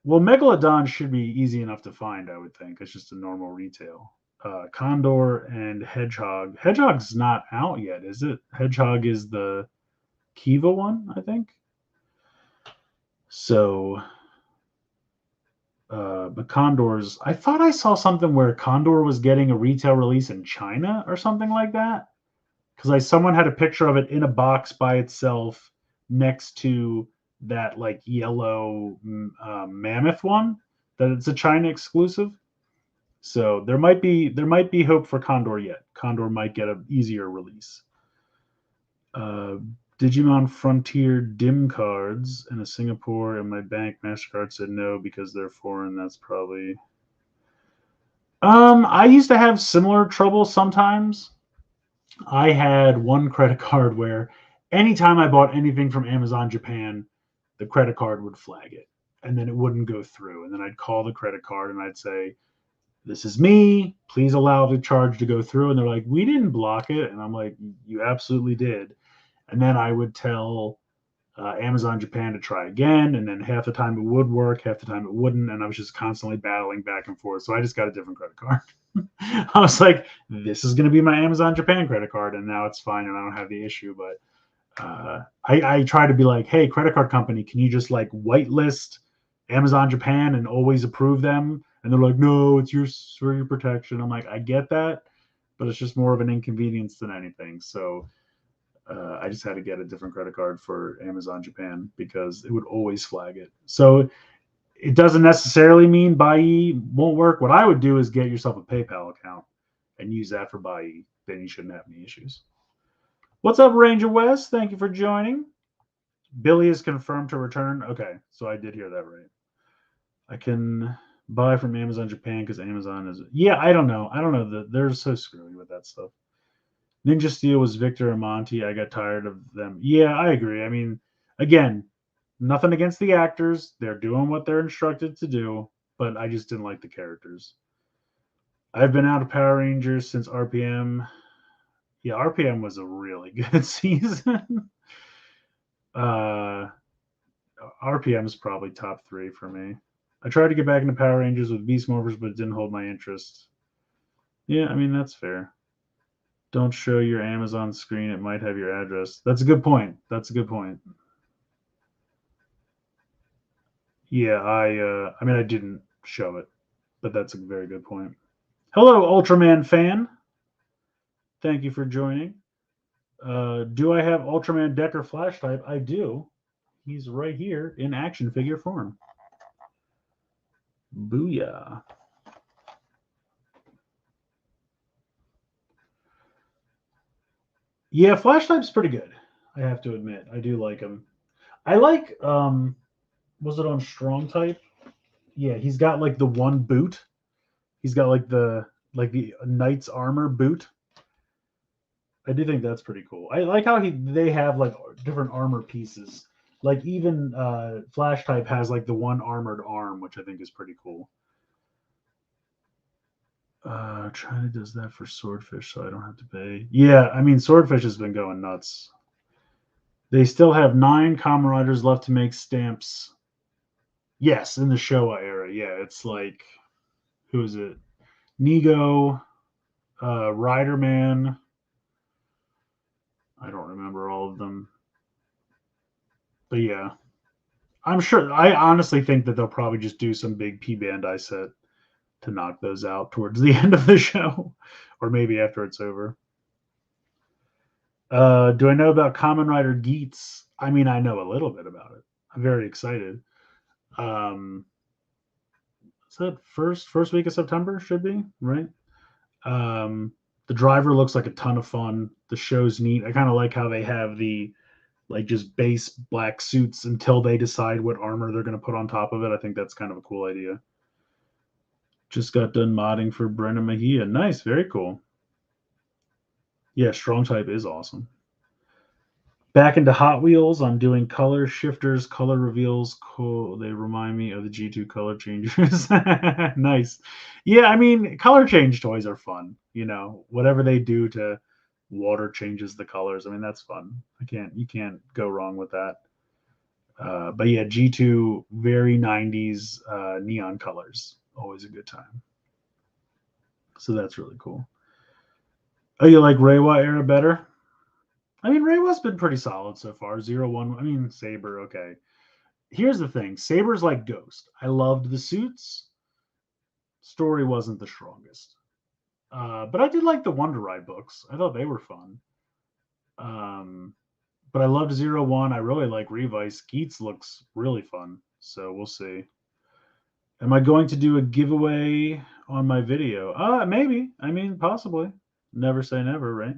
Well, Megalodon should be easy enough to find, I would think. It's just a normal retail. Condor and Hedgehog. Hedgehog's not out yet, is it? Hedgehog is the Kiva one, I think. So, but Condor's. I thought I saw something where Condor was getting a retail release in China or something like that. Because someone had a picture of it in a box by itself next to that like yellow mammoth one. That it's a China exclusive. So there might be hope for Condor yet. Condor might get an easier release. Digimon Frontier dim cards in a Singapore, and my bank MasterCard said no because they're foreign. That's probably. I used to have similar trouble sometimes. I had one credit card where anytime I bought anything from Amazon Japan, the credit card would flag it, and then it wouldn't go through. And then I'd call the credit card and I'd say, "This is me. Please allow the charge to go through." And they're like, "We didn't block it." And I'm like, "You absolutely did." And then I would tell Amazon Japan to try again, and then half the time it would work, half the time it wouldn't, and I was just constantly battling back and forth. So I just got a different credit card. I was like, this is going to be my Amazon Japan credit card, and now it's fine, and I don't have the issue. But I try to be like, hey, credit card company, can you just like whitelist Amazon Japan and always approve them? And they're like, no, it's for your protection. I'm like, I get that, but it's just more of an inconvenience than anything. So I just had to get a different credit card for Amazon Japan because it would always flag it. So it doesn't necessarily mean Buyee won't work. What I would do is get yourself a PayPal account and use that for Buyee. Then you shouldn't have any issues. What's up, Ranger West? Thank you for joining. Billy is confirmed to return. Okay, so I did hear that right. I can buy from Amazon Japan because Amazon is. Yeah, I don't know. I don't know. They're so screwy with that stuff. Ninja Steel was Victor and Monty. I got tired of them. Yeah, I agree. I mean, again, nothing against the actors. They're doing what they're instructed to do, but I just didn't like the characters. I've been out of Power Rangers since RPM. Yeah, RPM was a really good season. RPM is probably top 3 for me. I tried to get back into Power Rangers with Beast Morphers, but it didn't hold my interest. Yeah, I mean, that's fair. Don't show your Amazon screen. It might have your address. That's a good point. That's a good point. Yeah, I mean, I didn't show it, but that's a very good point. Hello, Ultraman fan. Thank you for joining. Do I have Ultraman Decker Flash type? I do. He's right here in action figure form. Booyah. Yeah, Flash type's pretty good. I have to admit. I do like him. I like was it on Strong type? Yeah, he's got like the one boot. He's got like the knight's armor boot. I do think that's pretty cool. I like how they have like different armor pieces. Like even Flash type has like the one armored arm, which I think is pretty cool. China does that for Swordfish, so I don't have to pay. Yeah, I mean Swordfish has been going nuts. They still have 9 Kamen Riders left to make stamps. Yes, in the Showa era. Yeah, it's like who is it? Nego, Riderman. I don't remember all of them, but yeah, I'm sure. I honestly think that they'll probably just do some big P Bandai set to knock those out towards the end of the show, or maybe after it's over. Do I know about Kamen Rider Geats? I mean, I know a little bit about it. I'm very excited. Um, is that first week of September? Should be right. Um, the driver looks like a ton of fun. The show's neat. I kind of like how they have the like just base black suits until they decide what armor they're going to put on top of it. I think that's kind of a cool idea. Just got done modding for Brenda Mejia. Nice, very cool. Yeah, Strong Type is awesome. Back into Hot Wheels. I'm doing color shifters, color reveals. Cool. They remind me of the G2 color changers. Nice. Yeah, I mean, color change toys are fun. You know, whatever they do to water changes the colors. I mean, that's fun. You can't go wrong with that. But yeah, G2 very 90s neon colors. Always a good time. So that's really cool. Oh, you like Reiwa era better? I mean, Reiwa's been pretty solid so far. 0-1. I mean, Saber, okay. Here's the thing Saber's like Ghost. I loved the suits. Story wasn't the strongest. But I did like the Wonder Ride books. I thought they were fun. Um, but I loved 0-1. I really like Revice. Geats looks really fun. So we'll see. Am I going to do a giveaway on my video? Maybe. I mean, possibly. Never say never, right?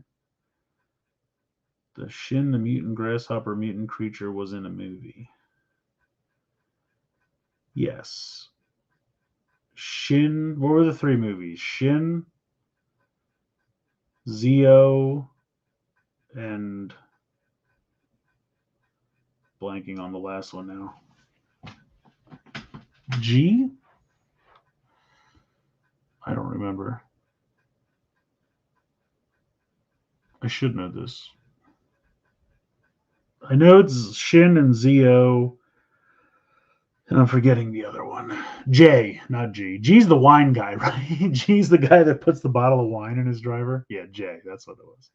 The Shin, the mutant grasshopper mutant creature, was in a movie. Yes. Shin. What were the 3 movies? Shin, Zio, and blanking on the last one now. G? I don't remember. I should know this. I know it's Shin and Zio, and I'm forgetting the other one. Jay, not G. G's the wine guy, right? G's the guy that puts the bottle of wine in his driver. Yeah, Jay. That's what it was.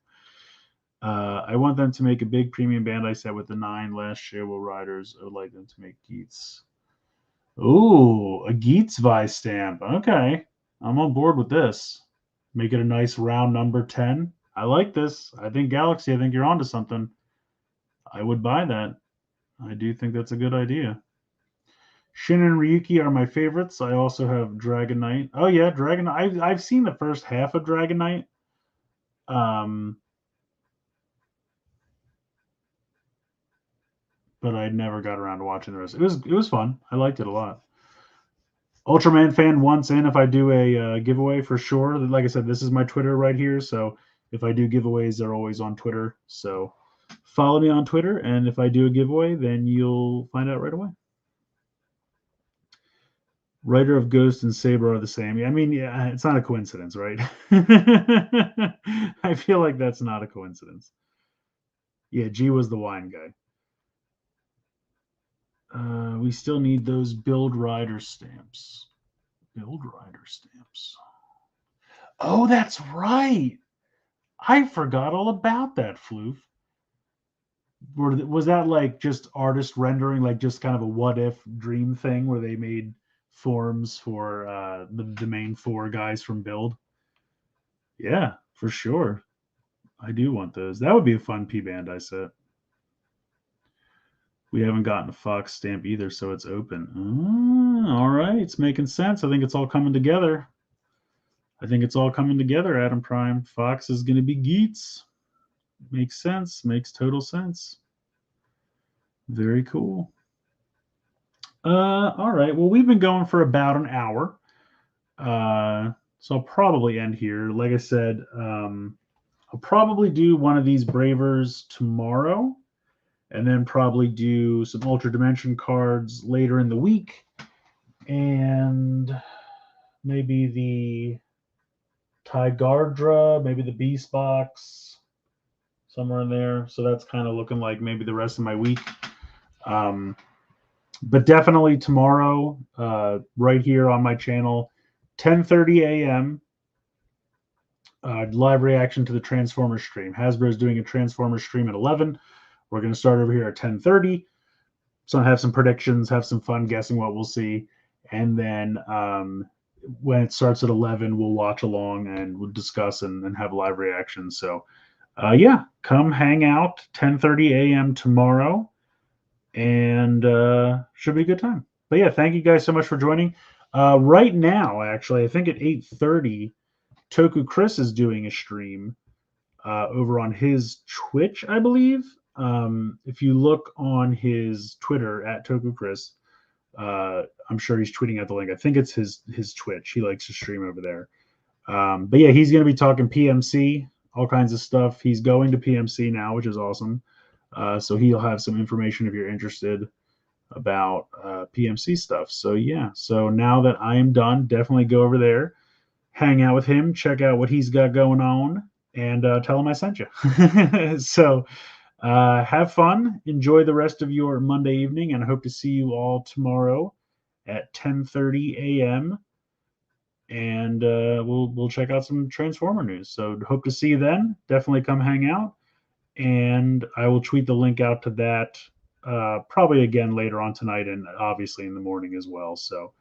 I want them to make a big premium Bandai set with the 9 last Shareable Riders. I would like them to make Geats. Ooh, a Geats Vice stamp. Okay. I'm on board with this. Make it a nice round number 10. I like this. I think Galaxy, I think you're onto something. I would buy that. I do think that's a good idea. Shin and Ryuki are my favorites. I also have Dragon Knight. Oh yeah, Dragon Knight. I've seen the first half of Dragon Knight. But I never got around to watching the rest. It was fun. I liked it a lot. Ultraman fan wants in if I do a giveaway for sure. Like I said, this is my Twitter right here. So if I do giveaways, they're always on Twitter. So follow me on Twitter, and if I do a giveaway, then you'll find out right away. Writer of Ghost and Saber are the same. I mean, yeah, it's not a coincidence, right? I feel like that's not a coincidence. Yeah, G was the wine guy. We still need those Build Rider stamps. Build Rider stamps. Oh, that's right. I forgot all about that, Floof. Was that like just artist rendering, like just kind of a what if dream thing where they made forms for the main 4 guys from Build? Yeah, for sure. I do want those. That would be a fun P Bandai set. We haven't gotten a Fox stamp either, so it's open. All right, it's making sense. I think it's all coming together. Adam Prime. Fox is going to be Geats. Makes sense. Makes total sense. Very cool. All right. Well, we've been going for about an hour. So I'll probably end here. Like I said, I'll probably do one of these Bravers tomorrow, and then probably do some Ultra Dimension cards later in the week, and maybe the Tigardra, maybe the Beast Box, somewhere in there. So that's kind of looking like maybe the rest of my week. But definitely tomorrow, right here on my channel, 10:30 a.m. Live reaction to the Transformers stream. Hasbro's doing a Transformers stream at 11. We're going to start over here at 10:30. So I have some predictions, have some fun guessing what we'll see, and then when it starts at 11, we'll watch along and we'll discuss and have live reactions. So yeah, come hang out 10:30 a.m. tomorrow, and should be a good time. But yeah, thank you guys so much for joining. Right now, actually, I think at 8:30, Toku Chris is doing a stream over on his Twitch, I believe. If you look on his Twitter at Toku Chris, I'm sure he's tweeting out the link. I think it's his Twitch. He likes to stream over there. But yeah, he's going to be talking PMC, all kinds of stuff. He's going to PMC now, which is awesome. So he'll have some information if you're interested about PMC stuff. So yeah, so now that I am done, definitely go over there, hang out with him, check out what he's got going on, and tell him I sent you. So have fun, enjoy the rest of your Monday evening, and I hope to see you all tomorrow at 10:30 a.m. And we'll check out some Transformer news. So hope to see you then. Definitely come hang out, and I will tweet the link out to that probably again later on tonight, and obviously in the morning as well. So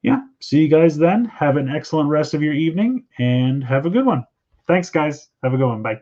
yeah, see you guys then. Have an excellent rest of your evening, and have a good one. Thanks, guys. Have a good one. Bye.